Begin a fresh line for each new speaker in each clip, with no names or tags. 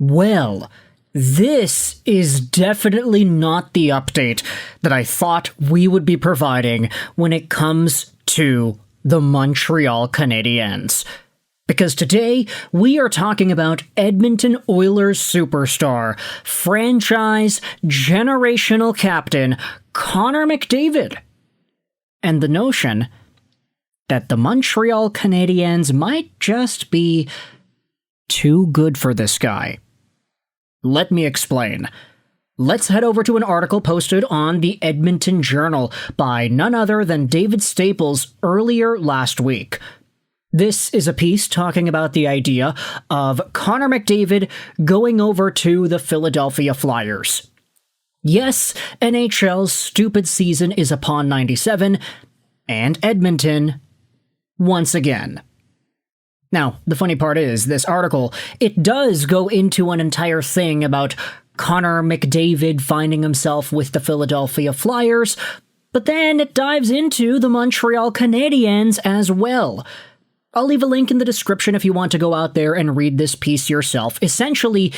Well, this is definitely not the update that I thought we would be providing when it comes to the Montreal Canadiens. Because today, we are talking about Edmonton Oilers superstar, franchise, generational captain, Connor McDavid. And the notion that the Montreal Canadiens might just be too good for this guy. Let me explain. Let's head over to an article posted on the Edmonton Journal by none other than David Staples earlier last week. This is a piece talking about the idea of Connor McDavid going over to the Philadelphia Flyers. Yes, NHL's stupid season is upon 97, and Edmonton once again. Now, the funny part is, this article, it does go into an entire thing about Connor McDavid finding himself with the Philadelphia Flyers, but then it dives into the Montreal Canadiens as well. I'll leave a link in the description if you want to go out there and read this piece yourself. Essentially,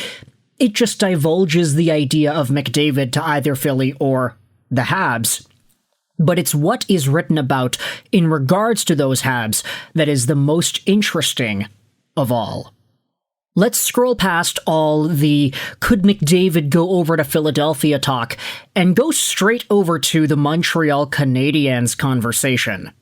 it just divulges the idea of McDavid to either Philly or the Habs. But it's what is written about in regards to those Habs that is the most interesting of all. Let's scroll past all the could McDavid go over to Philadelphia talk and go straight over to the Montreal Canadiens conversation.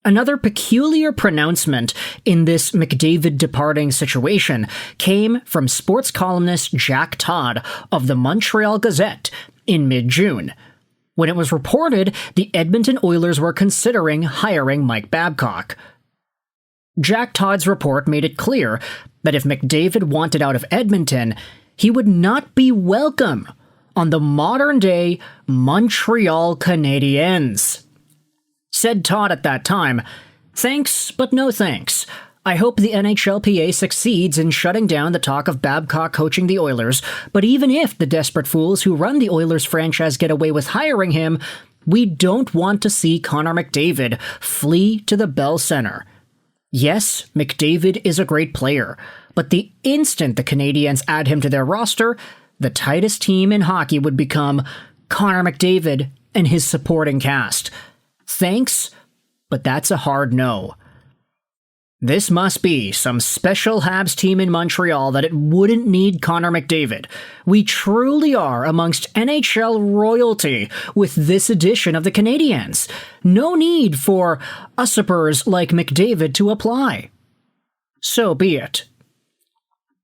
Another peculiar pronouncement in this McDavid departing situation came from sports columnist Jack Todd of the Montreal Gazette in mid-June, when it was reported the Edmonton Oilers were considering hiring Mike Babcock. Jack Todd's report made it clear that if McDavid wanted out of Edmonton, he would not be welcome on the modern-day Montreal Canadiens. Said Todd at that time, "Thanks, but no thanks. I hope the NHLPA succeeds in shutting down the talk of Babcock coaching the Oilers, but even if the desperate fools who run the Oilers franchise get away with hiring him, we don't want to see Connor McDavid flee to the Bell Center. Yes, McDavid is a great player, but the instant the Canadiens add him to their roster, the tightest team in hockey would become Connor McDavid and his supporting cast. Thanks, but that's a hard no." This must be some special Habs team in Montreal that it wouldn't need Connor McDavid. We truly are amongst NHL royalty with this edition of the Canadiens. No need for usurpers like McDavid to apply. So be it.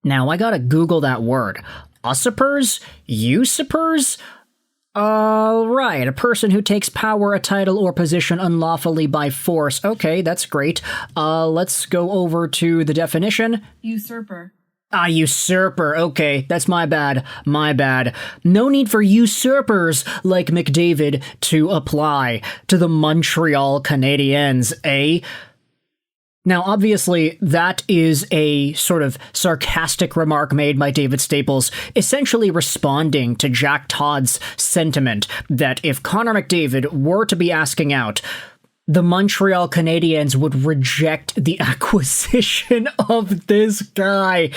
Now I gotta Google that word. Usurpers? Usurpers? Right, a person who takes power, a title, or position unlawfully by force. Okay, that's great. Let's go over to the definition.
Usurper.
Usurper. Okay, that's my bad. My bad. No need for usurpers like McDavid to apply to the Montreal Canadiens, eh? Now, obviously, that is a sort of sarcastic remark made by David Staples, essentially responding to Jack Todd's sentiment that if Connor McDavid were to be asking out, the Montreal Canadiens would reject the acquisition of this guy.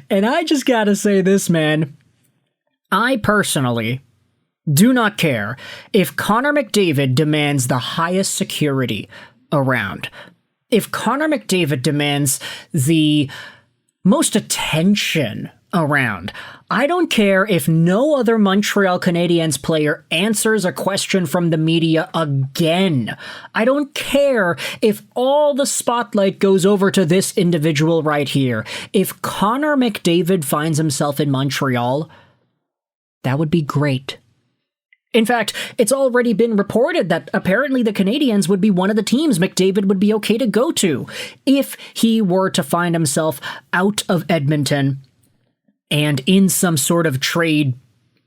And I just gotta say this, man. I personally do not care if Connor McDavid demands the highest security around. If Connor McDavid demands the most attention around, I don't care if no other Montreal Canadiens player answers a question from the media again. I don't care if all the spotlight goes over to this individual right here. If Connor McDavid finds himself in Montreal, that would be great. In fact, it's already been reported that apparently the Canadiens would be one of the teams McDavid would be okay to go to if he were to find himself out of Edmonton and in some sort of trade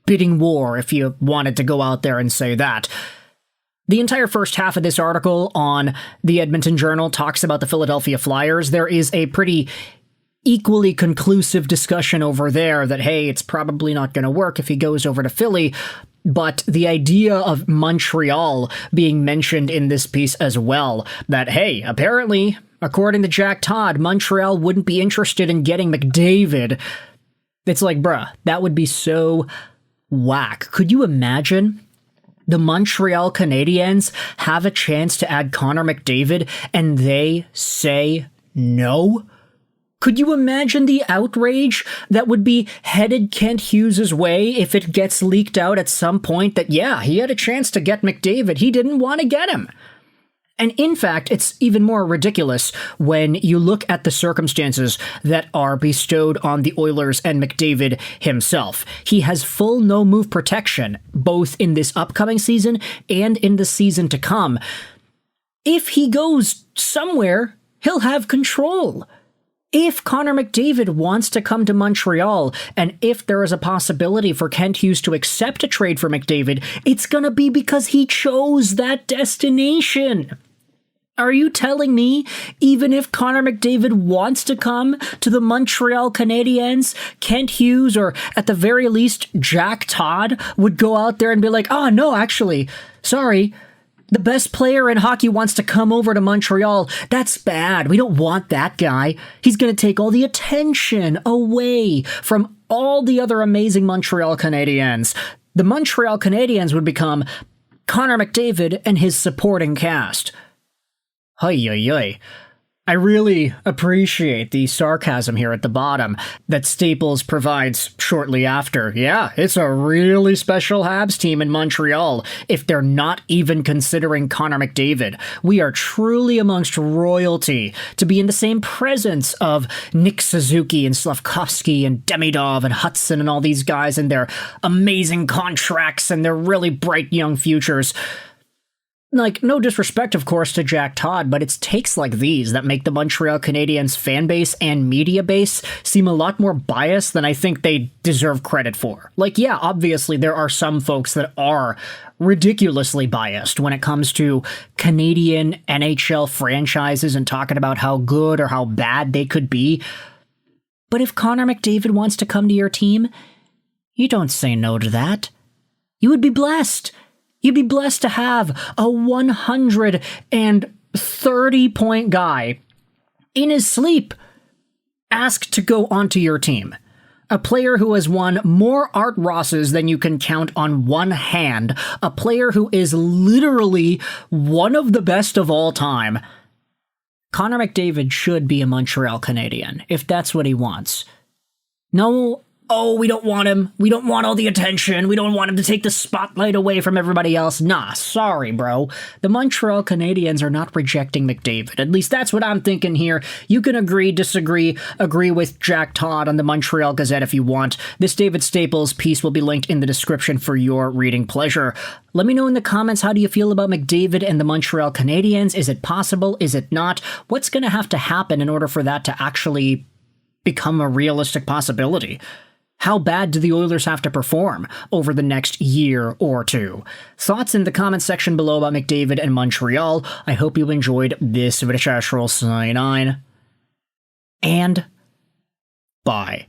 bidding war, if you wanted to go out there and say that. The entire first half of this article on the Edmonton Journal talks about the Philadelphia Flyers. There is a pretty equally conclusive discussion over there that, hey, it's probably not going to work if he goes over to Philly. But the idea of Montreal being mentioned in this piece as well, that, hey, apparently, according to Jack Todd, Montreal wouldn't be interested in getting McDavid. It's like, bruh, that would be so whack. Could you imagine the Montreal Canadiens have a chance to add Connor McDavid and they say no? Could you imagine the outrage that would be headed Kent Hughes' way if it gets leaked out at some point that, yeah, he had a chance to get McDavid, he didn't want to get him? And in fact, it's even more ridiculous when you look at the circumstances that are bestowed on the Oilers and McDavid himself. He has full no-move protection, both in this upcoming season and in the season to come. If he goes somewhere, he'll have control. If Connor McDavid wants to come to Montreal, and if there is a possibility for Kent Hughes to accept a trade for McDavid, it's gonna be because he chose that destination. Are you telling me, even if Connor McDavid wants to come to the Montreal Canadiens, Kent Hughes, or at the very least, Jack Todd, would go out there and be like, oh, no, actually, sorry, the best player in hockey wants to come over to Montreal. That's bad. We don't want that guy. He's going to take all the attention away from all the other amazing Montreal Canadiens. The Montreal Canadiens would become Connor McDavid and his supporting cast. Ay. I really appreciate the sarcasm here at the bottom that Staples provides shortly after. Yeah, it's a really special Habs team in Montreal if they're not even considering Connor McDavid. We are truly amongst royalty to be in the same presence of Nick Suzuki and Slavkovsky and Demidov and Hudson and all these guys and their amazing contracts and their really bright young futures. Like, no disrespect, of course, to Jack Todd, but it's takes like these that make the Montreal Canadiens fan base and media base seem a lot more biased than I think they deserve credit for. Like, yeah, obviously there are some folks that are ridiculously biased when it comes to Canadian NHL franchises and talking about how good or how bad they could be. But if Connor McDavid wants to come to your team, you don't say no to that. You would be blessed. You'd be blessed to have a 130-point guy in his sleep ask to go onto your team. A player who has won more Art Rosses than you can count on one hand. A player who is literally one of the best of all time. Connor McDavid should be a Montreal Canadien, if that's what he wants. No, oh, we don't want him. We don't want all the attention. We don't want him to take the spotlight away from everybody else. Nah, sorry, bro. The Montreal Canadiens are not rejecting McDavid. At least that's what I'm thinking here. You can agree, disagree, agree with Jack Todd on the Montreal Gazette if you want. This David Staples piece will be linked in the description for your reading pleasure. Let me know in the comments, how do you feel about McDavid and the Montreal Canadiens? Is it possible? Is it not? What's going to have to happen in order for that to actually become a realistic possibility? How bad do the Oilers have to perform over the next year or two? Thoughts in the comments section below about McDavid and Montreal. I hope you enjoyed this video. And bye.